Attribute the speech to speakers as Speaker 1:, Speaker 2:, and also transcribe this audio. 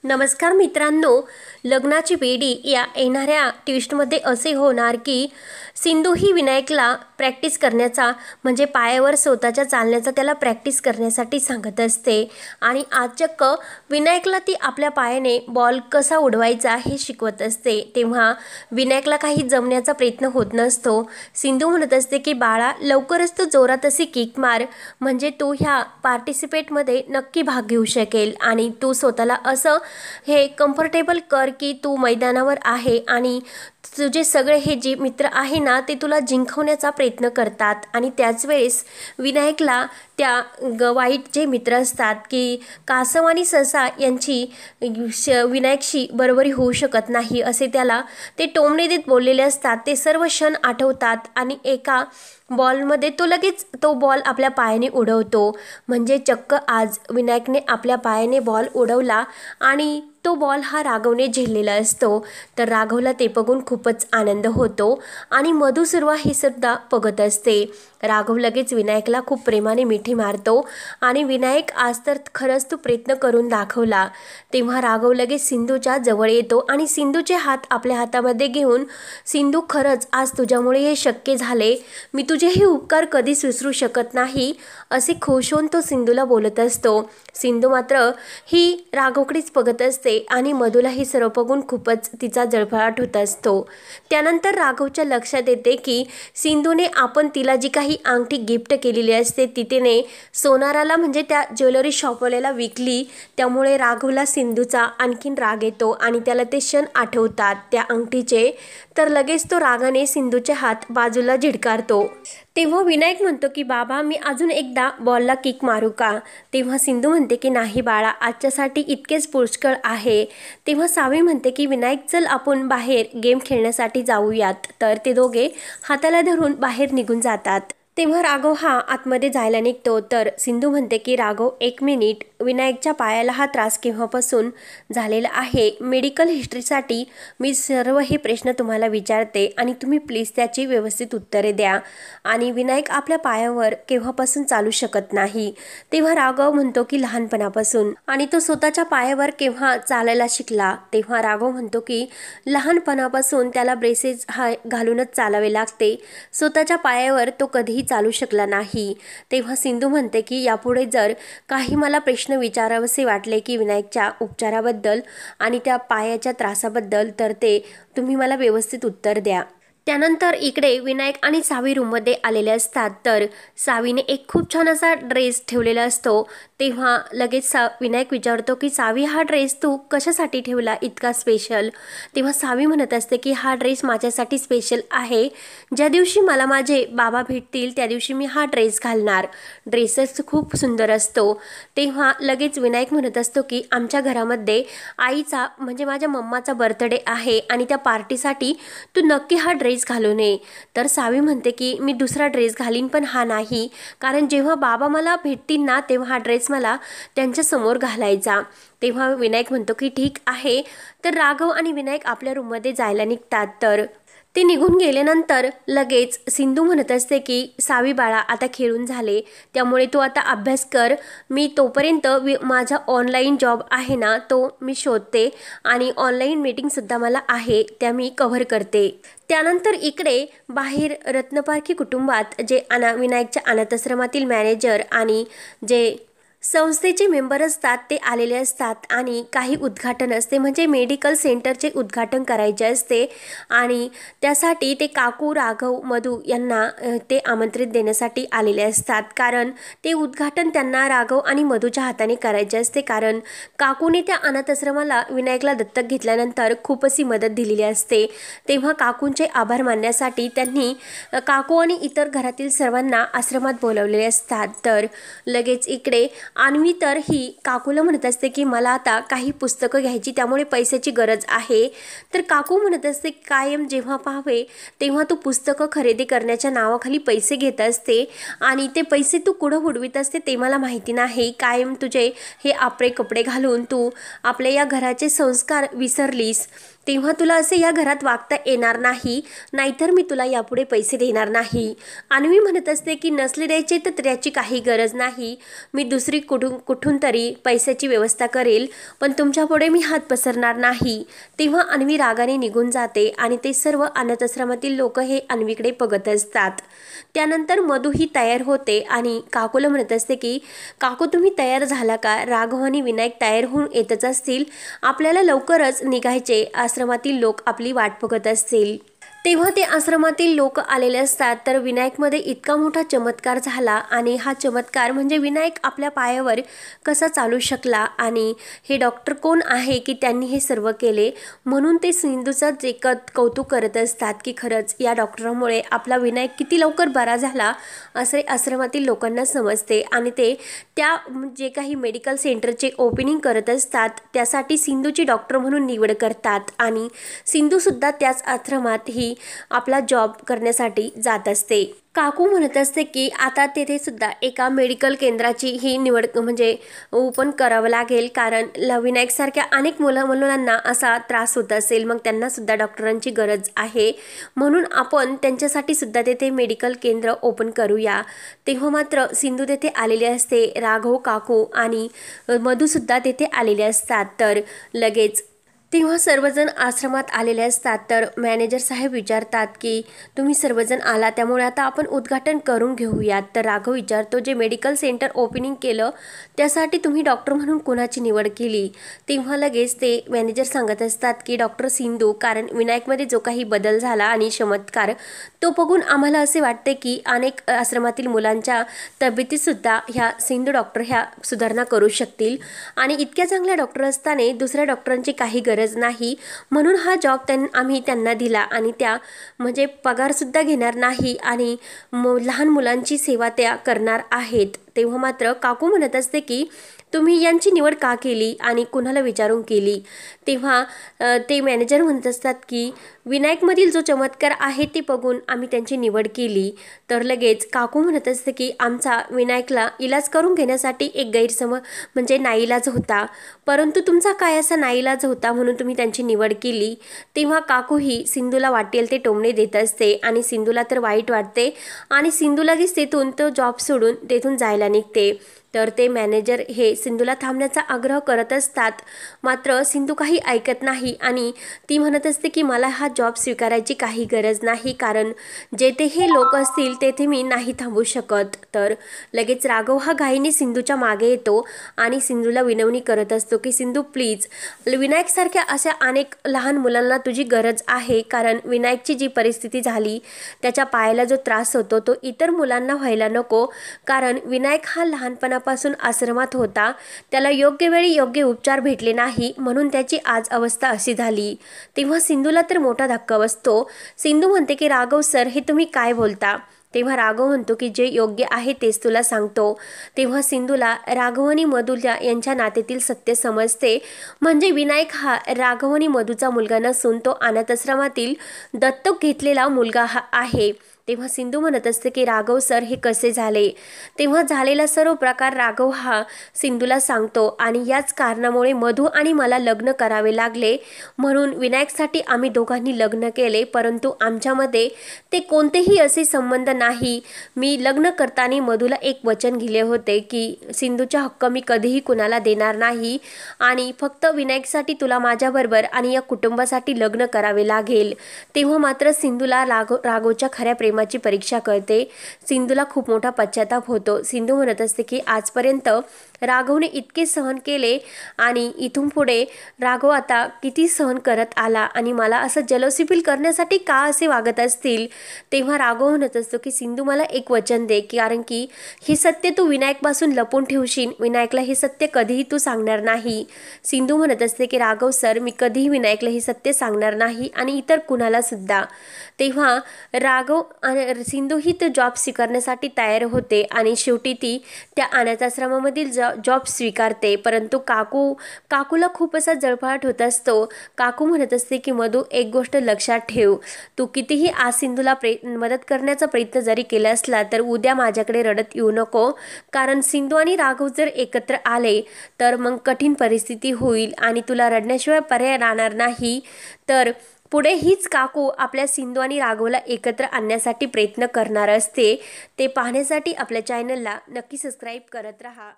Speaker 1: नमस्कार मित्रांनो, लग्नाची बेडी या येणाऱ्या ट्विस्टमध्ये असे होणार की सिंधू ही विनायकला प्रॅक्टिस करण्याचा म्हणजे पायावर स्वतःच्या चालण्याचा त्याला प्रॅक्टिस करण्यासाठी सांगत असते आणि आज चक्क विनायकला ती आपल्या पायाने बॉल कसा उडवायचा हे शिकवत असते। तेव्हा विनायकला काही जमण्याचा प्रयत्न होत नसतो। सिंधू म्हणत असते की बाळा, लवकरच तू जोरात अशी किक मार म्हणजे तू ह्या पार्टिसिपेटमध्ये नक्की भाग घेऊ शकेल आणि तू स्वतःला असं हे कम्फर्टेबल कर की तू मैदानावर आहे आणि तुझे सगळे हे जे मित्र आहे ना ते तुला जिंकवण्याचा प्रयत्न करतात आणि त्याच वेळेस विनायकला त्या वाईट जे मित्र असतात की कासव आणि ससा यांची विनायकशी बरोबरी होऊ शकत नाही असे त्याला ते टोमणे देत बोललेले असतात। ते सर्व क्षण आठवतात आणि एका बॉलमध्ये तो लगेच तो बॉल आपल्या पायाने उडवतो। म्हणजे चक्क आज विनायकने आपल्या पायाने बॉल उडवला आणि तो बॉल हा राघवने झेललेला असतो। तर राघवला ते बघून खूपच आनंद होतो आणि मधुसुरवा हे सुद्धा बघत असते। राघव लगेच विनायकला खूप प्रेमाने मिठी मारतो आणि विनायक, आज तर खरंच तू प्रयत्न करून दाखवला। तेव्हा राघव लगेच सिंधूच्या जवळ येतो आणि सिंधूचे हात आपल्या हातामध्ये घेऊन, सिंधू खरंच आज तुझ्यामुळे हे शक्य झाले, मी तुझे हे उपकार कधीच विसरू शकत नाही असे खुश होऊन तो सिंधूला बोलत असतो। सिंधू मात्र ही राघवकडेच बघत असते आणि मधूला हे सर्व बघून खूपच तिचा जळफळाट होत असतो। त्यानंतर राघवच्या लक्षात येते की सिंधूने आपण तिला जी काही अंगठी गिफ्ट केलेली असते ती तिने सोनाराला म्हणजे त्या ज्वेलरी शॉपवाल्याला विकली। त्यामुळे राघवला सिंधूचा आणखीन राग येतो आणि त्याला ते क्षण आठवतात त्या अंगठीचे। तर लगेच तो रागाने सिंधूचे हात बाजूला झिडकारतो। तेव्हा विनायक म्हणतो की बाबा, मी अजून एकदा बॉलला किक मारू का? तेव्हा सिंधू म्हणते की नाही बाळा, आजच्यासाठी इतकेच पुष्कळ आहे। तेव्हा सावी म्हणते की विनायक, चल आपण बाहेर गेम खेळण्यासाठी जाऊयात। तर ते दोघे हाताला धरून बाहेर निघून जातात। तेव्हा राघव हा आतमध्ये जायला निघतो। तर सिंधू म्हणते की राघव, एक मिनिट, विनायकच्या पायाला हा त्रास केव्हापासून झालेला आहे? मेडिकल हिस्ट्रीसाठी मी सर्व हे प्रश्न तुम्हाला विचारते आणि तुम्ही प्लीज त्याची व्यवस्थित उत्तरे द्या। आणि विनायक आपल्या पायावर केव्हापासून चालू शकत नाही? तेव्हा राघव म्हणतो की लहानपणापासून। आणि तो स्वतःच्या पायावर केव्हा चालायला शिकला? तेव्हा राघव म्हणतो की लहानपणापासून त्याला ब्रेसेस घालूनच चालावे लागते, स्वतःच्या पायावर तो कधीही चालू शकला नाही। तेव्हा सिंधू म्हणते की यापुढे जर काही मला प्रश्न विचारावेसे वाटले की विनायकच्या उपचाराबद्दल आणि त्या पायाच्या त्रासाबद्दल, तर ते तुम्ही मला व्यवस्थित उत्तर द्या। त्यानंतर इकडे विनायक आणि सावी रूममध्ये आलेले असतात। तर सावीने एक खूप छान असा ड्रेस ठेवलेला असतो। तेव्हा लगेच विनायक विचारतो की सावी, हा ड्रेस तू कशासाठी ठेवला इतका स्पेशल? तेव्हा सावी म्हणत असते की हा ड्रेस माझ्यासाठी स्पेशल आहे, ज्या दिवशी मला माझे बाबा भेटतील त्या दिवशी मी हा ड्रेस घालणार, ड्रेसच खूप सुंदर असतो। तेव्हा लगेच विनायक म्हणत असतो की आमच्या घरामध्ये आईचा म्हणजे माझ्या मम्माचा बर्थडे आहे आणि त्या पार्टीसाठी तू नक्की हा ड्रेस घालू नये। तर सावी म्हणते की मी दुसरा ड्रेस घालीन पण हा नाही, कारण जेव्हा बाबा मला भेटतील ना तेव्हा हा ड्रेस मला त्यांच्या समोर घालायचा। तेव्हा विनायक म्हणतो की ठीक आहे। तर राघव आणि विनायक आपल्या रूममध्ये जायला निघतात। तर ते निघून गेल्यानंतर लगेच सिंधू म्हणत असते की सावी बाळा, आता खेळून झाले, त्यामुळे तू आता अभ्यास कर, मी तोपर्यंत माझा ऑनलाईन जॉब आहे ना तो मी शोधते आणि ऑनलाईन मीटिंगसुद्धा मला आहे त्या मी कव्हर करते। त्यानंतर इकडे बाहेर रत्नपारखी कुटुंबात जे विनायकच्या अनाथाश्रमातील मॅनेजर आणि जे संस्थेचे मेंबर असतात ते आलेले असतात आणि काही उद्घाटन असते म्हणजे मेडिकल सेंटरचे उद्घाटन करायचे असते आणि त्यासाठी ते काकू, राघव, मधू यांना ते आमंत्रित देण्यासाठी आलेले असतात। कारण ते उद्घाटन त्यांना राघव आणि मधूच्या हाताने करायचे असते, कारण काकूने त्या अनाथाश्रमाला विनायकला दत्तक घेतल्यानंतर खूप अशी मदत दिलेली असते। तेव्हा काकूंचे आभार मानण्यासाठी त्यांनी काकू आणि इतर घरातील सर्वांना आश्रमात बोलवलेले असतात। तर लगेच इकडे अन्वी तर ही काकूला म्हणत असते की मला आता काही पुस्तकं घ्यायची, त्यामुळे पैशाची गरज आहे। तर काकू म्हणत असते कायम जेव्हा पाहावे तेव्हा तू पुस्तकं खरेदी करण्याच्या नावाखाली पैसे घेत असते आणि ते पैसे तू कुठं उडवीत असते ते मला माहिती नाही। कायम तुझे हे आपले कपडे घालून तू आपल्या या घराचे संस्कार विसरलीस। तेव्हा तुला असे या घरात वागता येणार नाही, नाहीतर मी तुला यापुढे पैसे देणार नाही. अन्वी म्हणत असते की नसले द्यायचे तर त्याची काही गरज नाही, मी दुसरी कुठून तरी पैशाची व्यवस्था करेल, पण तुमच्यापुढे मी हात पसरणार नाही. तेव्हा अन्वी रागाने निघून जाते आणि ते सर्व अनाथाश्रमातील लोक हे अन्वीकडे बघत असतात. त्यानंतर मधू ही तयार होते आणि काकूला म्हणत असते की काकू तुम्ही तयार झाला का? राघव आणि विनायक तयार होऊन येतच असतील, आपल्याला लवकरच निघायचे, आश्रमातील लोक आपली वाट बघत असतील. तेव्हा ते आश्रमातील लोक आलेले असतात. तर विनायकमध्ये इतका मोठा चमत्कार झाला आणि हा चमत्कार म्हणजे विनायक आपल्या पायावर कसा चालू शकला आणि हे डॉक्टर कोण आहे की त्यांनी हे सर्व केले, म्हणून ते सिंधूचं जे कौतुक करत असतात की खरंच या डॉक्टरांमुळे आपला विनायक किती लवकर बरा झाला असे आश्रमातील लोकांना समजते. आणि ते त्या जे काही मेडिकल सेंटरचे ओपनिंग करत असतात त्यासाठी सिंधूची डॉक्टर म्हणून निवड करतात आणि सिंधूसुद्धा त्याच आश्रमात ही आपला जॉब करण्यासाठी जात असते. काकू म्हणत असते की आता तेथे सुद्धा एका मेडिकल केंद्राची ही निवड म्हणजे ओपन करावं लागेल, कारण विनायकसारख्या अनेक मुलांना असा त्रास होत असेल, मग त्यांना सुद्धा डॉक्टरांची गरज आहे, म्हणून आपण त्यांच्यासाठी सुद्धा तेथे मेडिकल केंद्र ओपन करूया. तेव्हा मात्र सिंधू तेथे आलेले असते, राघव काकू आणि मधूसुद्धा तेथे आलेले असतात. तर लगेच तेव्हा सर्वजण आश्रमात आलेले असतात. तर मॅनेजर साहेब विचारतात की तुम्ही सर्वजण आला त्यामुळे आता आपण उद्घाटन करून घेऊयात. तर राघव विचारतो जे मेडिकल सेंटर ओपनिंग केलं त्यासाठी तुम्ही डॉक्टर म्हणून कोणाची निवड केली? तेव्हा लगेच ते मॅनेजर सांगत असतात की डॉक्टर सिंधू, कारण विनायकमध्ये जो काही बदल झाला आणि चमत्कार तो बघून आम्हाला असे वाटते की अनेक आश्रमातील मुलांच्या तब्येतीसुद्धा ह्या सिंधू डॉक्टर ह्या सुधारणा करू शकतील आणि इतक्या चांगल्या डॉक्टर असताना दुसऱ्या डॉक्टरांची काही गरज नाही, म्हणून हा जॉब आम्ही त्यांना दिला आणि त्या म्हणजे पगारसुद्धा घेणार नाही आणि लहान मुलांची सेवा त्या करणार आहेत. तेव्हा मात्र काकू म्हणत असते की तुम्ही यांची निवड का केली आणि कुणाला विचारून केली? तेव्हा ते मॅनेजर म्हणत असतात की विनायकमधील जो चमत्कार आहे ते बघून आम्ही त्यांची निवड केली. तर लगेच काकू म्हणत असते की आमचा विनायकला इलाज करून घेण्यासाठी एक म्हणजे नाईलाज होता, परंतु तुमचा काय असा नाईलाज होता म्हणून तुम्ही त्यांची निवड केली? तेव्हा काकू ही सिंधूला वाटेल ते टोमणे देत असते आणि सिंधूला तर वाईट वाटते आणि सिंधू लगेच तेथून तो जॉब सोडून तेथून जायला निघते. तर ते मॅनेजर हे सिंधूला थांबण्याचा आग्रह करत असतात, मात्र सिंधू काही ऐकत नाही आणि ती म्हणत असते की मला हा जॉब स्वीकारायची काही गरज नाही, कारण जेथे हे लोक असतील तेथे मी नाही थांबू शकत. तर लगेच राघव हा घाईने सिंधूच्या मागे येतो आणि सिंधूला विनवणी करत असतो की सिंधू प्लीज, विनायकसारख्या अशा अनेक लहान मुलांना तुझी गरज आहे, कारण विनायकची जी परिस्थिती झाली त्याच्या पायाला जो त्रास होतो तो इतर मुलांना व्हायला नको, कारण विनायक हा लहानपणापासून आश्रमात होता, त्याला योग्य वेळी योग्य उपचार भेटले नाही म्हणून त्याची आज अवस्था अशी झाली. तेव्हा सिंधूला तर मोठा धक्का बसतो. सिंधू म्हणते की राघव सर हे तुम्ही काय बोलता? तेव्हा राघव म्हणतो की जे योग्य आहे तेच तुला सांगतो. तेव्हा सिंधूला राघव आणि मधूच्या यांच्या नात्यातील सत्य समजते, म्हणजे विनायक हा राघव आणि मधूचा मुलगा नसून तो अनाथाश्रमातील दत्तक घेतलेला मुलगा आहे. तेव्हा सिंधू म्हणत असते की राघव सर हे कसे झाले? तेव्हा झालेला सर्व प्रकार राघव हा सिंधूला सांगतो आणि याच कारणामुळे मधू आणि मला लग्न करावे लागले, म्हणून विनायकसाठी आम्ही दोघांनी लग्न केले, परंतु आमच्यामध्ये ते कोणतेही असे संबंध नाही. मी लग्न करताना मधूला एक वचन दिले होते की सिंधूचा हक्क मी कधीही कुणाला देणार नाही आणि फक्त विनायकसाठी तुला माझ्याबरोबर आणि या कुटुंबासाठी लग्न करावे लागेल. तेव्हा मात्र सिंधूला राघवच्या खऱ्या प्रेमाची परीक्षा कळते. सिंधूला खूप मोठा पश्चाताप होतो. सिंधू म्हणत असते की आजपर्यंत राघवने इतके सहन केले आणि इथून पुढे राघव आता किती सहन करत आला आणि मला असं जलोसी फील करण्यासाठी का असे वागत असतील? तेव्हा राघव म्हणत असतो की सिंधू मला एक वचन दे, कारण की हे सत्य तू विनायकपासून लपून ठेवशील, विनायकला हे सत्य कधीही तू सांगणार नाही. सिंधू म्हणत असते की राघव सर मी कधीही विनायकला हे सत्य सांगणार नाही आणि इतर कुणाला सुद्धा. तेव्हा राघव सिंधू ही तो जॉब स्वीकारण्यासाठी तयार होते आणि शेवटी ती त्या अनाथाश्रमामधील जॉब स्वीकारते, परंतु काकूला खूप असा जळफळाट होत असतो. काकू म्हणत असते की मधू, एक गोष्ट लक्षात ठेव, तू कितीही आज सिंधूला मदत करण्याचा प्रयत्न जरी केला असला तर उद्या माझ्याकडे रडत येऊ नको, कारण सिंधू आणि राघव जर एकत्र आले तर मग कठीण परिस्थिती होईल आणि तुला रडण्याशिवाय पर्याय राहणार नाही. तर पुढे हीच काकू आपल्या सिंधू आणि राघवला एकत्र आणण्यासाठी प्रयत्न करणार असते. ते पाहण्यासाठी आपल्या चॅनलला नक्की सबस्क्राईब करत राहा.